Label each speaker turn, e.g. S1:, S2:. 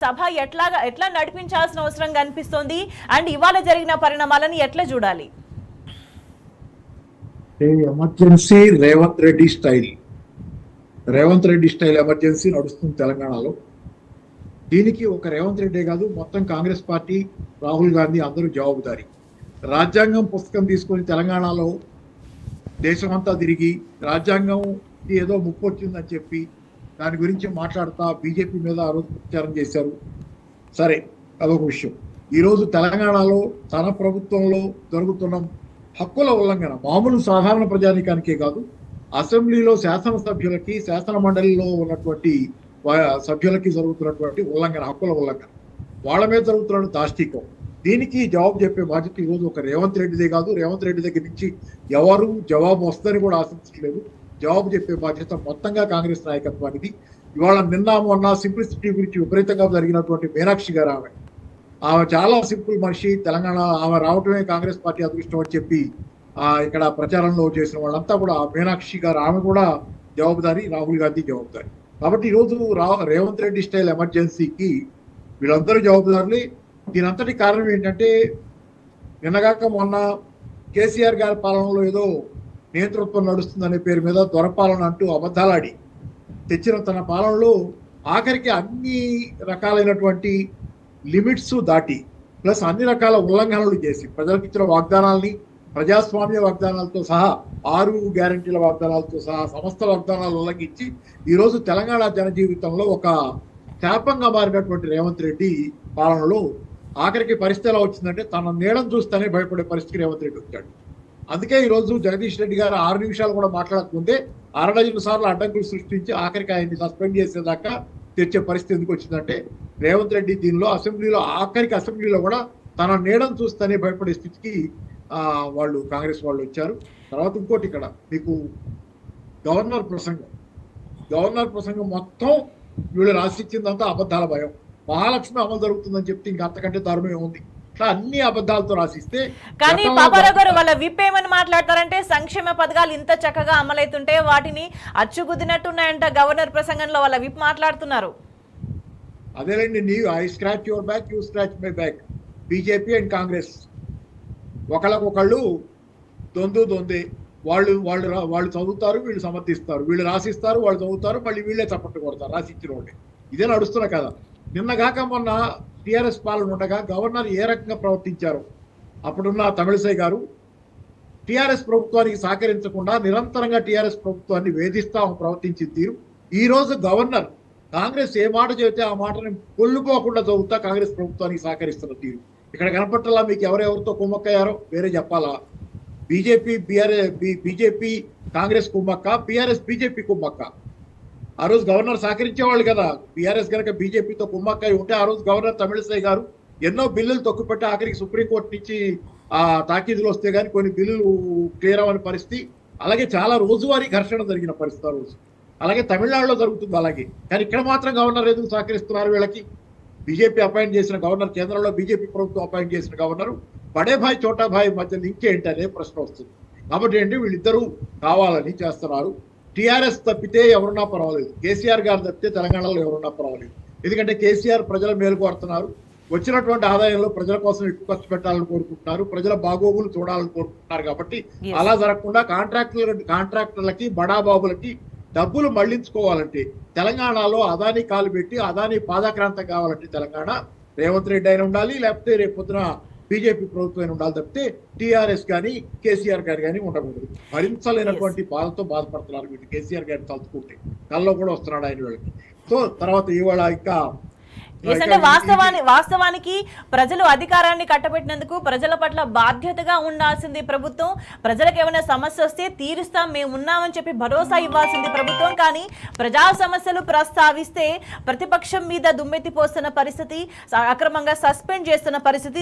S1: సభ ఎట్లా నడిపించాల్సిన అవసరం కనిపిస్తోంది అండ్ ఇవాళ జరిగిన పరిణామాలను ఎట్లా చూడాలి?
S2: Emergency Revanth Reddy style emergency నడుస్తుంది తెలంగాణలో. దీనికి ఒక రేవంత్ రెడ్డి కాదు, మొత్తం కాంగ్రెస్ పార్టీ, రాహుల్ గాంధీ అందరూ జవాబుదారీ. రాజ్యాంగం పుస్తకం తీసుకొని తెలంగాణలో దేశమంతా తిరిగి రాజ్యాంగం ఏదో ముప్పు వచ్చిందని చెప్పి దాని గురించి మాట్లాడుతా బీజేపీ మీద ఆ రోజు ప్రచారం చేశారు. సరే, అదొక విషయం. ఈరోజు తెలంగాణలో తన ప్రభుత్వంలో జరుగుతున్న హక్కుల ఉల్లంఘన మామూలు సాధారణ ప్రజానీకానికే కాదు, అసెంబ్లీలో శాసనసభ్యులకి, శాసన మండలిలో ఉన్నటువంటి సభ్యులకి జరుగుతున్నటువంటి ఉల్లంఘన, హక్కుల ఉల్లంఘన, వాళ్ళ మీద జరుగుతున్న దాష్టికం. దీనికి జవాబు చెప్పే బాధ్యత ఈరోజు ఒక రేవంత్ రెడ్డిదే కాదు. రేవంత్ రెడ్డి దగ్గర నుంచి ఎవరు జవాబు వస్తుందని కూడా ఆశించట్లేదు. జవాబు చెప్పే బాధ్యత మొత్తంగా కాంగ్రెస్ నాయకత్వానికి. ఇవాళ నిన్న మొన్న సింప్లిసిటీ గురించి విపరీతంగా జరిగినటువంటి మీనాక్షి గారు, ఆమె చాలా సింపుల్ మనిషి. తెలంగాణ ఆమె రావటమే కాంగ్రెస్ పార్టీ అదృష్టం అని చెప్పి ఇక్కడ ప్రచారంలో చేసిన వాళ్ళంతా కూడా మీనాక్షి గారు, ఆమె కూడా జవాబుదారీ, రాహుల్ గాంధీ జవాబుదారీ. కాబట్టి ఈరోజు రేవంత్ రెడ్డి స్టైల్ ఎమర్జెన్సీకి వీళ్ళందరూ జవాబుదారులే. దీని అంతటి కారణం ఏంటంటే, నిన్నగాక మొన్న కేసీఆర్ గారి పాలనలో ఏదో నేతృత్వం నడుస్తుందనే పేరు మీద దొరపాలన అంటూ అబద్ధాలాడి తెచ్చిన తన పాలనలో ఆఖరికి అన్ని రకాలైనటువంటి లిమిట్స్ దాటి ప్లస్ అన్ని రకాల ఉల్లంఘనలు చేసి ప్రజలకు ఇచ్చిన వాగ్దానాల్ని, ప్రజాస్వామ్య వాగ్దానాలతో సహా, 6 గ్యారంటీల వాగ్దానాలతో సహా సమస్త వాగ్దానాలు ఉల్లంఘించి ఈరోజు తెలంగాణ జనజీవితంలో ఒక శాపంగా మారినటువంటి రేవంత్ రెడ్డి పాలనలో ఆఖరికి పరిస్థితి ఎలా వచ్చిందంటే, తన నీడను చూస్తేనే భయపడే పరిస్థితికి రేవంత్ రెడ్డి వచ్చాడు. అందుకే ఈరోజు జగదీష్ రెడ్డి గారు 6 నిమిషాలు కూడా మాట్లాడకముందే 6 డజన్ సార్లు అడ్డంకులు సృష్టించి ఆఖరికి ఆయన్ని సస్పెండ్ చేసేదాకా తెచ్చే పరిస్థితి ఎందుకు వచ్చిందంటే, రేవంత్ రెడ్డి దీనిలో ఆఖరికి అసెంబ్లీలో కూడా తన నీడను చూస్తేనే భయపడే స్థితికి వాళ్ళు కాంగ్రెస్ వాళ్ళు వచ్చారు. తర్వాత ఇంకోటి, ఇక్కడ మీకు గవర్నర్ ప్రసంగం మొత్తం వీళ్ళు రాసిచ్చిందంతా అబద్ధాల భయం. మహాలక్ష్మి అమలు జరుగుతుందని చెప్తే ఇంకా అంతకంటే దారుణం ఉంది. ఇట్లా అన్ని అబద్ధాలతో రాసిస్తే,
S1: కానీ పాపారావు గారు వాళ్ళ విప్ ఏమని మాట్లాడతారంటే, సంక్షేమ పథకాలు ఇంత చక్కగా అమలవుతుంటే వాటిని అచ్చుగుద్దినట్టున్నాయంట గవర్నర్ ప్రసంగంలో వాళ్ళ విప్ మాట్లాడుతున్నారు.
S2: అదేలేండి, I scratch your back, you scratch my back. BJP and Congress ఒకళ్ళకొకళ్ళు దొందే. వాళ్ళు చదువుతారు, వీళ్ళు సమర్థిస్తారు, వీళ్ళు రాసిస్తారు, వాళ్ళు చదువుతారు, మళ్ళీ వీళ్ళే చప్పట్లు కొడతారు రాసిచ్చిన వాళ్ళే. ఇదే నడుస్తున్న కదా. నిన్నగాక మొన్న టీఆర్ఎస్ పాలన ఉండగా గవర్నర్ ఏ రకంగా ప్రవర్తించారు, అప్పుడున్న తమిళసై గారు టీఆర్ఎస్ ప్రభుత్వానికి సహకరించకుండా నిరంతరంగా టీఆర్ఎస్ ప్రభుత్వాన్ని వేధిస్తా ప్రవర్తించిన తీరు. ఈ రోజు గవర్నర్ కాంగ్రెస్ ఏ మాట చెబితే ఆ మాటని కొల్లుపోకుండా చదువుతా కాంగ్రెస్ ప్రభుత్వానికి సహకరిస్తున్న తీరు ఇక్కడ కనపట్టాలా. మీకు ఎవరెవరితో కుమ్మక్కయ్యారో వేరే చెప్పాలా? బీజేపీ కాంగ్రెస్ కుమ్మక్క, బీఆర్ఎస్ బీజేపీ కుమ్మక్క. ఆ రోజు గవర్నర్ సహకరించేవాళ్ళు కదా. బీఆర్ఎస్ కనుక బీజేపీతో కుమ్మక్కై ఉంటే ఆ రోజు గవర్నర్ తమిళసై గారు ఎన్నో బిల్లులు తొక్కుపెట్టి ఆఖరికి సుప్రీంకోర్టు నుంచి తాకీదులు వస్తే కానీ కొన్ని బిల్లులు క్లియర్ అవ్వని పరిస్థితి. అలాగే చాలా రోజువారీ ఘర్షణ జరిగిన పరిస్థితి ఆ రోజు. అలాగే తమిళనాడులో జరుగుతుంది అలాగే. కానీ ఇక్కడ మాత్రం గవర్నర్ ఎందుకు సహకరిస్తున్నారు వీళ్ళకి? బీజేపీ అపాయింట్ చేసిన గవర్నర్, కేంద్రంలో బీజేపీ ప్రభుత్వం అపాయింట్ చేసిన గవర్నర్, బడే భాయ్ చోటా భాయ్ మధ్య లింక్ ఏంటి అనే ప్రశ్న వస్తుంది. కాబట్టి ఏంటి, వీళ్ళిద్దరూ కావాలని చేస్తున్నారు. టీఆర్ఎస్ తప్పితే ఎవరున్నా పర్వాలేదు, కేసీఆర్ గారు తప్పితే తెలంగాణలో ఎవరున్నా పర్వాలేదు. ఎందుకంటే కేసీఆర్ ప్రజల మేలు కోరుతున్నారు. వచ్చినటువంటి ఆదాయంలో ప్రజల కోసం ఎక్కువ ఖర్చు పెట్టాలని కోరుకుంటున్నారు, ప్రజల బాగోగులు చూడాలని కోరుకుంటున్నారు. కాబట్టి అలా జరగకుండా కాంట్రాక్టర్లకి, బడాబాబులకి డబ్బులు మళ్లించుకోవాలంటే, తెలంగాణలో అదానీ కాలు పెట్టి అదానీ పాదాక్రాంతం కావాలంటే తెలంగాణ రేవంత్ రెడ్డి అయినా ఉండాలి, లేకపోతే రేపు పొద్దున బీజేపీ ప్రభుత్వం అయినా ఉండాలి. తప్పితే టీఆర్ఎస్ కానీ కేసీఆర్ గారు కానీ ఉండకూడదు. భరించలేనటువంటి బాధతో బాధపడుతున్నారు వీళ్ళు. కేసీఆర్ గారిని తలుచుకుంటే కల్లో కూడా వస్తున్నాడు ఆయన వీళ్ళకి. సో తర్వాత ఇవాళ ఇంకా
S1: అంటే వాస్తవానికి ప్రజలు అధికారాన్ని కట్టబెట్టినందుకు ప్రజల పట్ల బాధ్యతగా ఉండాల్సింది ప్రభుత్వం. ప్రజలకు ఏమైనా సమస్య వస్తే తీరుస్తాం, మేము ఉన్నామని చెప్పి భరోసా ఇవ్వాల్సింది ప్రభుత్వం. కానీ ప్రజా సమస్యలు ప్రస్తావిస్తే ప్రతిపక్షం మీద దుమ్మెత్తిపోస్తున్న పరిస్థితి, అక్రమంగా సస్పెండ్ చేస్తున్న పరిస్థితి